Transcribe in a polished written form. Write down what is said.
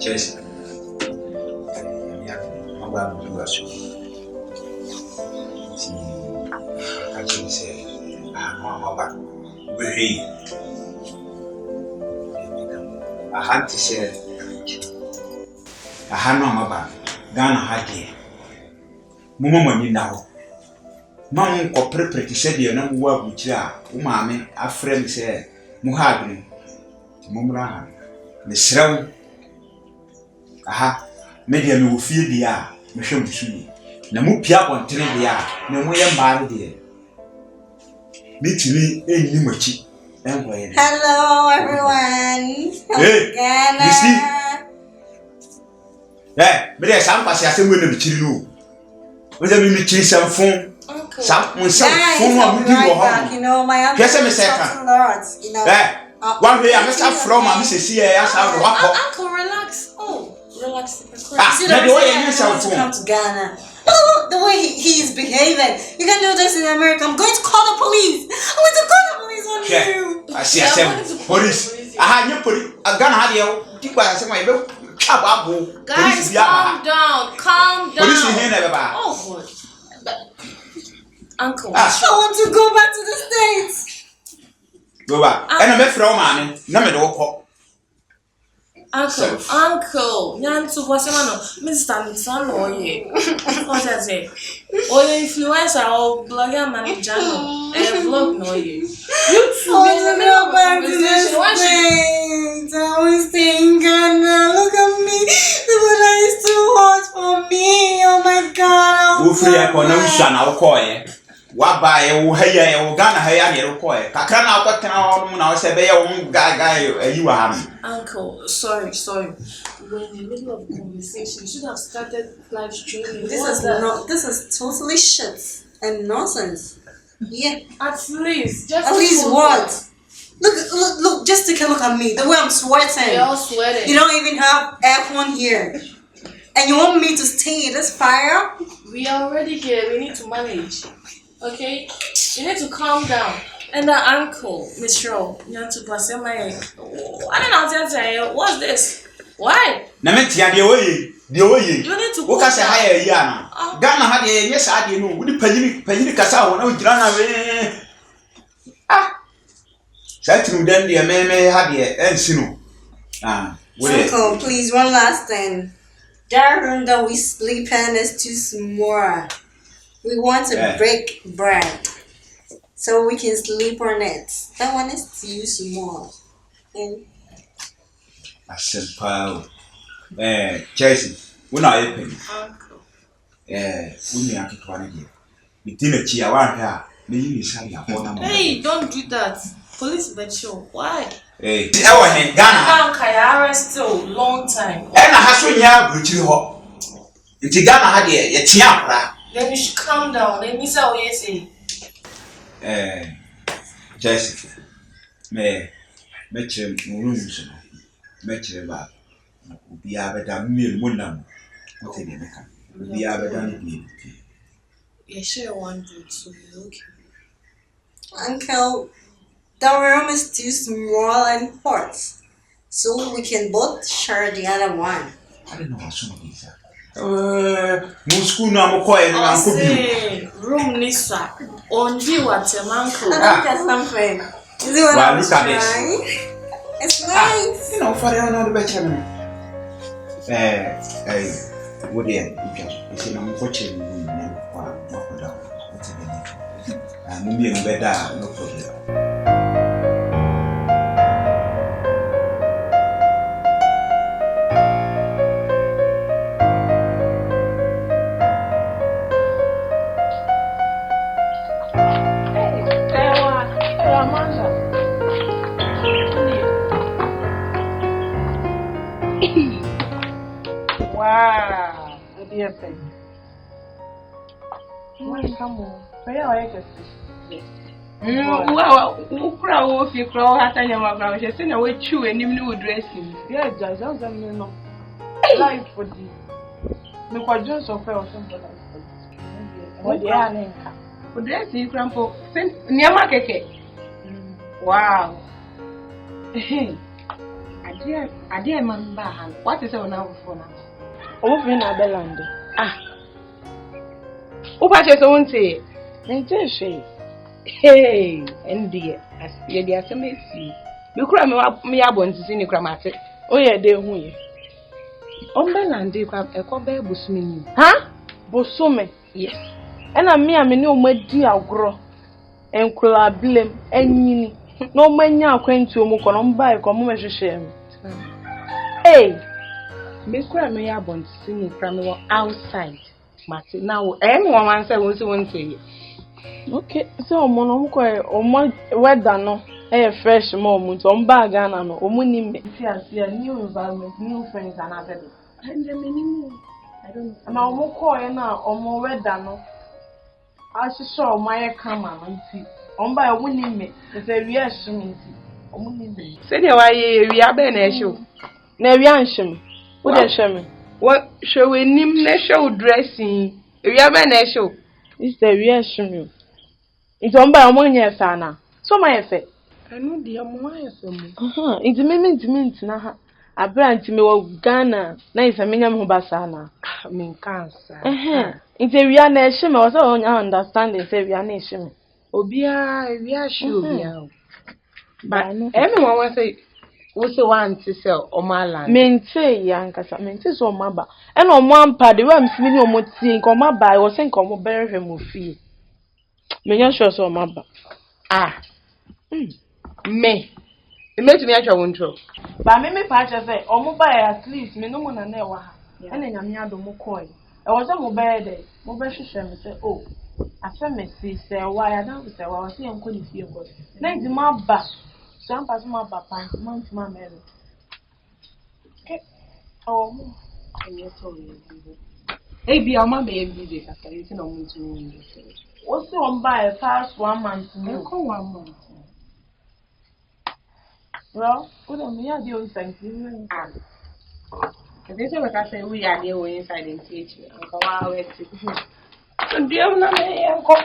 Chelsea. I'm going to do a show. See, actually say, I'm back. We're here. I had to say, I had no mother. Ghana had here. Mumma, you know. Mamma, or preparate said you know what which are. Umame, a friend said, Muhabri, Mumra, Miss Row. Aha, maybe I will feel the air, Michel Sui. Namupia on Trinidad, no way I'm married here. Meet me in Nimachi. Hello, everyone. Hey, Ghana. you see? Hey, but there's some passage I will be chilling. Whether we meet some phone, some phone, you know, my uncle. Yes, I'm a second. You know. One day I must have from my Mrs. Uncle, relax. Oh, relax. See the way I want to come to Ghana. The way he is behaving. You can do this in America. I'm going to call the police. I'm going to call the police on you. I see. I said police. I had you police. A gun had you. Keep quiet. I said my bill. Guys, calm down. Calm down. Police in here never. Oh, God. Uncle. I want to go back to the States. Go back. And I'm a from man. No me do. Uncle, Nyantu Wasemano, Mr. Nissan, or ye. What I say? Or influencer or blogger manager, and vlog no ye. You two go back to the States. I was thinking, look at me. The weather is too hot for me. Oh my God. Who free a connection? I'll call you. What by a Ghana hair, I can't out now say, guy, you are having. Uncle, sorry. We're in the middle of a conversation. You should have started live streaming. This is totally shit and nonsense. Yeah. At least what? Look, just take a look at me. The way I'm sweating. You're all sweating. You don't even have aircon here. And you want me to stay in this fire? We are already here. We need to manage. Okay? You need to calm down. And the uncle, Miss Rowe, you have to pass my I don't know what's this? Why? Namentia the way. You need to go say higher yana. Ghana had a yes, I know. Would you pay Casa when I was Ghana? Certainly, then the Meme had the and Sino. Uncle, please, one last thing. That room that we sleep in is too small. We want to break bread so we can sleep on it. That one is too small. I said, pal. Chelsea, we're not open. Uncle. We may have to one again. We didn't cheer one here. Hey, don't do that. Police bet show. Why? Hey, Ghana. I arrest still long time. And I have to hear Bruce Hop. It's Ghana had a tiara. Then you should calm down. Let me say what you say. Jessica, me rooms, back. Be a meal one number. What did you make? Be a Yeah, sure, one do so okay. Uncle, the room is too small and hot, so we can both share the other one. I don't know how some of these are. Muscu no more room Nisa on you at your uncle. Look at something. Is it what I'm trying? It's nice. You know, for the better. What do you it's an unfortunate woman. What's it? And me and better, no problem. Wow, a dear thing. Come on, where are you? Well, crowd if you crow at any of our just in a way, chew and new dressing. Yes, just don't know. Life for thee. No, for just of or somebody. What the other? For dressing, crumple, near my cake. Wow. I dear man bahan. What is our now for now? Over in Abeland. Ah. Who patches on say? Ntene. Hey, and dear, as lady as a messy. You cry me up on to see Nicramatic. Oh, yeah, they who Umbeland, a cobber busmin. Huh? Bosume. Yes. And I mean, no, my dear grow. And could I blame any? No man now acquaint to Mukonum by commercial. Hey, Miss Crammy up on to see Nicramo outside. Martin, now, anyone wants I won't say. Okay, so Monoco or more weather no. Fresh moment on Bagana or Munim. See a new environment, new friends, and other. And the minimum. I don't know. Now, more coy now or more weather no. I should show my camera and see. On by a winning me, the very reaction. Say, why we are being a show. Never answer. What a shame. What shall we name the show dressing? We are being a show. It's the reaction. It's on by a money, Fana. So my effect. I know the Amoya. It's a mint now. A brand to me of Ghana. Nice, a minimum basana. I mean, cancer. It's a real nation. I was on understanding. Say, we are nation. Obia, we are sure. But everyone was say, what's the one to sell on my land? Men say, young Cassamen is on my back. And on one part, the worms meaning on what seeing on my back was saying, come bear him with fee. Many shows on my back. Ah, me. It makes me actually won't throw. But me patch say, or mobile at least, me no one and never. And then I'm near the Mocoy. I was a mobile day. Mobile shame say, oh, I said, Missy, say, why I don't say, well, I see I'm going to see your body. Then the map back. So I'm passing my papa and month my marriage. Okay. Oh, I'm your sorry. Hey, be a man, baby, after you can almost do it. What's on by a past 1 month? You call 1 month. Well, good on me, I do thank you. This is what I say. We are there inside in teaching. Uncle, I'll wait. And do you know me, Uncle?